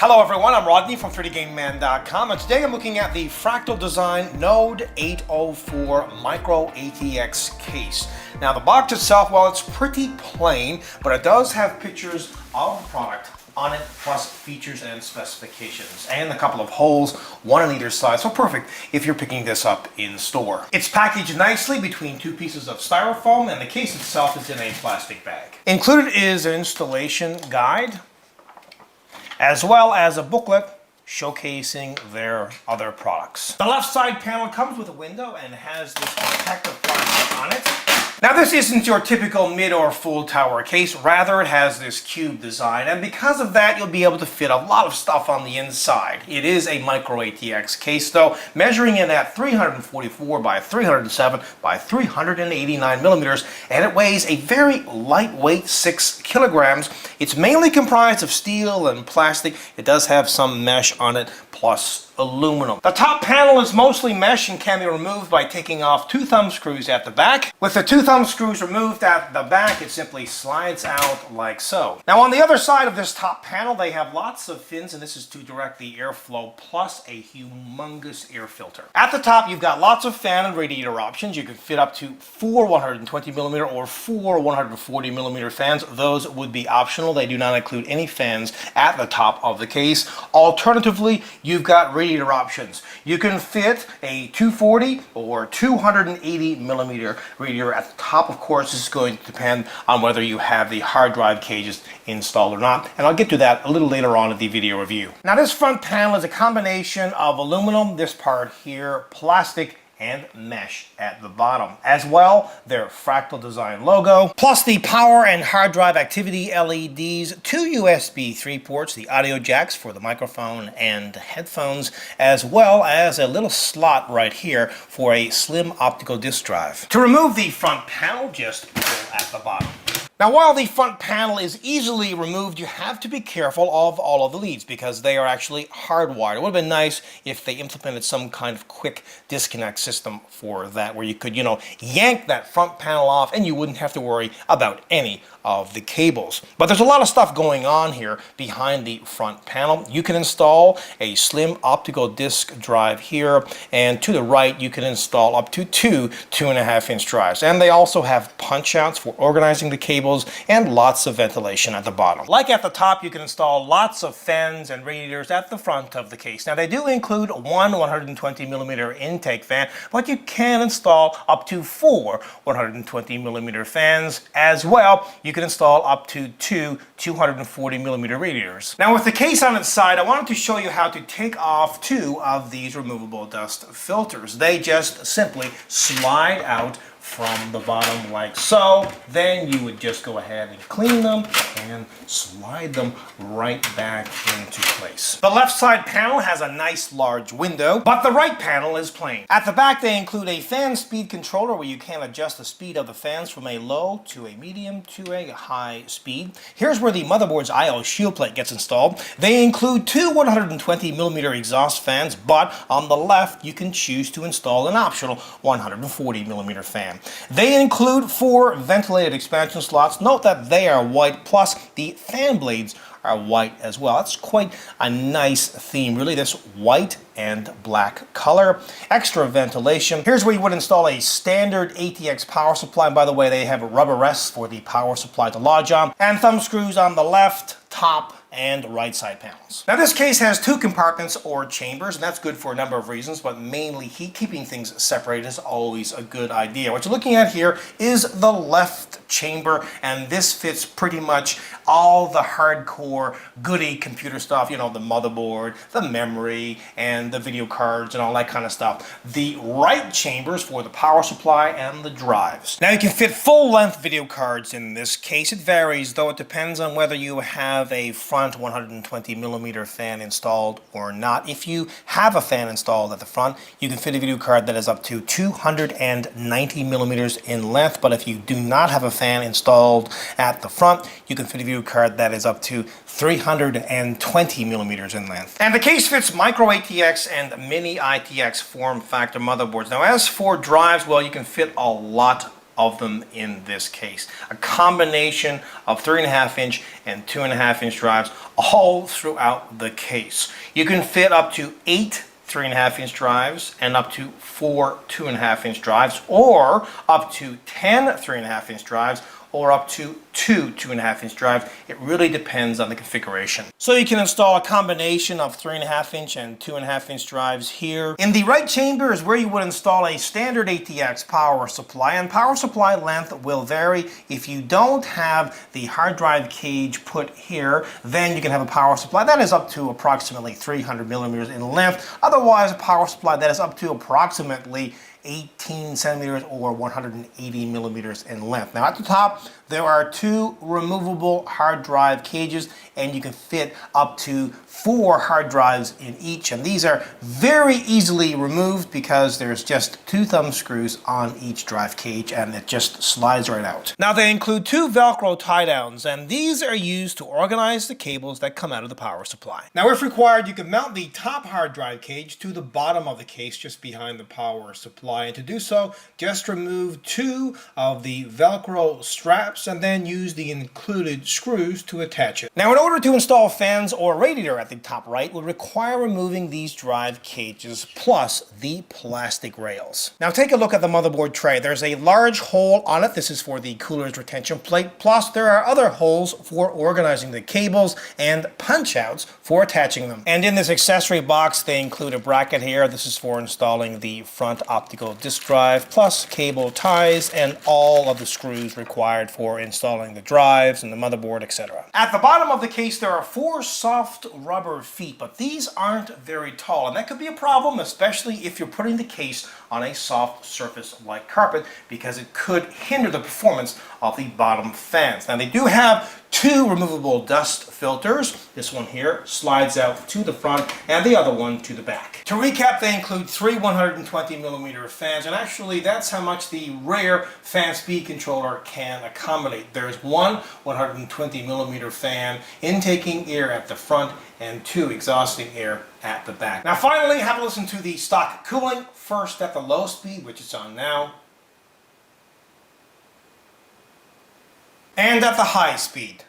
Hello everyone, I'm Rodney from 3dgameman.com, and today I'm looking at the Fractal Design Node 804 micro-atx case. Now the box itself, well, it's pretty plain, but it does have pictures of the product on it, plus features and specifications, and a couple of holes, one on either side, so perfect if you're picking this up in store. It's packaged nicely between two pieces of styrofoam, and the case itself is in a plastic bag. Included is an installation guide, as well as a booklet showcasing their other products. The left side panel comes with a window and has this protective plastic on it. Now this isn't your typical mid or full tower case, rather it has this cube design, and because of that you'll be able to fit a lot of stuff on the inside. It is a micro-atx case though, measuring in at 344 by 307 by 389 millimeters, and it weighs a very lightweight 6 kilograms. It's mainly comprised of steel and plastic. It does have some mesh on it, plus aluminum. The top panel is mostly mesh and can be removed by taking off 2 thumb screws at the back. With the 2 thumb screws removed at the back, it simply slides out like so. Now on the other side of this top panel, they have lots of fins, and this is to direct the airflow, plus a humongous air filter. At the top, you've got lots of fan and radiator options. You can fit up to 4 120mm or 4 140mm fans. Those would be optional. They do not include any fans at the top of the case. Alternatively, you've got radiator options. You can fit a 240 or 280mm radiator at the top. Of course, this is going to depend on whether you have the hard drive cages installed or not, and I'll get to that a little later on in the video review. Now this front panel is a combination of aluminum, this part here, plastic, and mesh at the bottom. As well, their Fractal Design logo, plus the power and hard drive activity LEDs, 2 USB 3 ports, the audio jacks for the microphone and headphones, as well as a little slot right here for a slim optical disc drive. To remove the front panel, just pull at the bottom. Now while the front panel is easily removed, you have to be careful of all of the leads because they are actually hardwired. It would have been nice if they implemented some kind of quick disconnect system for that, where you could, yank that front panel off and you wouldn't have to worry about any of the cables. But there's a lot of stuff going on here behind the front panel. You can install a slim optical disc drive here, and to the right you can install up to 2 2.5-inch drives. And they also have punch outs for organizing the cables and lots of ventilation at the bottom. Like at the top, you can install lots of fans and radiators at the front of the case. Now they do include one 120mm intake fan, but you can install up to 4 120mm fans as well. You can install up to 2 240mm radiators. Now with the case on its side, I wanted to show you how to take off 2 of these removable dust filters. They just simply slide out from the bottom like so. Then you would just go ahead and clean them and slide them right back into place. The left side panel has a nice large window, but the right panel is plain. At the back, they include a fan speed controller where you can adjust the speed of the fans from a low to a medium to a high speed. Here's where the motherboard's I/O shield plate gets installed. They include 2 120mm exhaust fans, but on the left you can choose to install an optional 140mm fan. They include 4 ventilated expansion slots. Note that they are white, plus the fan blades are white as well. That's quite a nice theme, really, this white and black color. Extra ventilation. Here's where you would install a standard ATX power supply. And by the way, they have rubber rests for the power supply to lodge on, and thumb screws on the left, top, and right side panels. Now this case has 2 compartments or chambers, and that's good for a number of reasons, but mainly keeping things separated is always a good idea. What you're looking at here is the left chamber, and this fits pretty much all the hardcore goody computer stuff, the motherboard, the memory, and the video cards and all that kind of stuff. The right chambers for the power supply and the drives. Now you can fit full-length video cards in this case. It varies, though it depends on whether you have a front 120mm fan installed or not. If you have a fan installed at the front, you can fit a video card that is up to 290mm in length, but if you do not have a fan installed at the front, you can fit a video card that is up to 320mm in length. And the case fits micro-atx and mini-atx form factor motherboards. Now as for drives, well, you can fit a lot of them in this case. A combination of 3.5-inch and 2.5-inch drives all throughout the case. You can fit up to 8 3.5-inch drives and up to 4 2.5-inch drives, or up to 10 3.5-inch drives, or up to 2 2.5-inch drives. It really depends on the configuration. So you can install a combination of 3.5-inch and 2.5-inch drives here. In the right chamber is where you would install a standard ATX power supply, and power supply length will vary. If you don't have the hard drive cage put here, then you can have a power supply that is up to approximately 300 millimeters in length. Otherwise, a power supply that is up to approximately 18 centimeters or 180 millimeters in length. Now at the top, there are 2 removable hard drive cages, and you can fit up to 4 hard drives in each. And these are very easily removed because there's just 2 thumb screws on each drive cage, and it just slides right out. Now they include 2 Velcro tie downs, and these are used to organize the cables that come out of the power supply. Now if required, you can mount the top hard drive cage to the bottom of the case just behind the power supply. And to do so, just remove 2 of the Velcro straps and then use the included screws to attach it. Now in order to install fans or radiator at the top right would require removing these drive cages plus the plastic rails. Now take a look at the motherboard tray. There's a large hole on it. This is for the cooler's retention plate. Plus there are other holes for organizing the cables and punch outs for attaching them. And in this accessory box they include a bracket here. This is for installing the front optical disk drive, plus cable ties and all of the screws required for installing the drives and the motherboard, etc. At the bottom of the case there are 4 soft rubber feet, but these aren't very tall, and that could be a problem, especially if you're putting the case on a soft surface like carpet, because it could hinder the performance of the bottom fans. Now they do have 2 removable dust filters. This one here slides out to the front and the other one to the back. To recap, they include 3 120 millimeter fans, and actually that's how much the rear fan speed controller can accommodate. There's 1 120 millimeter fan intaking air at the front and 2 exhausting air at the back. Now finally, have a listen to the stock cooling, first at the low speed, which it's on now, and at the high speed.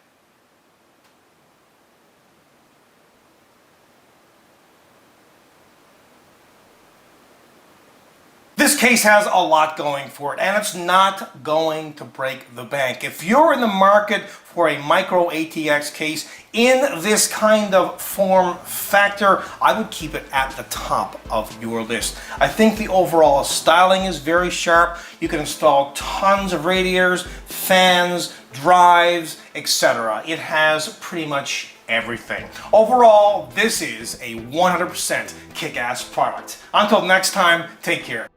This case has a lot going for it, and it's not going to break the bank. If you're in the market for a micro-ATX case in this kind of form factor, I would keep it at the top of your list. I think the overall styling is very sharp. You can install tons of radiators, fans, drives, etc. It has pretty much everything. Overall, this is a 100% kick-ass product. Until next time, take care.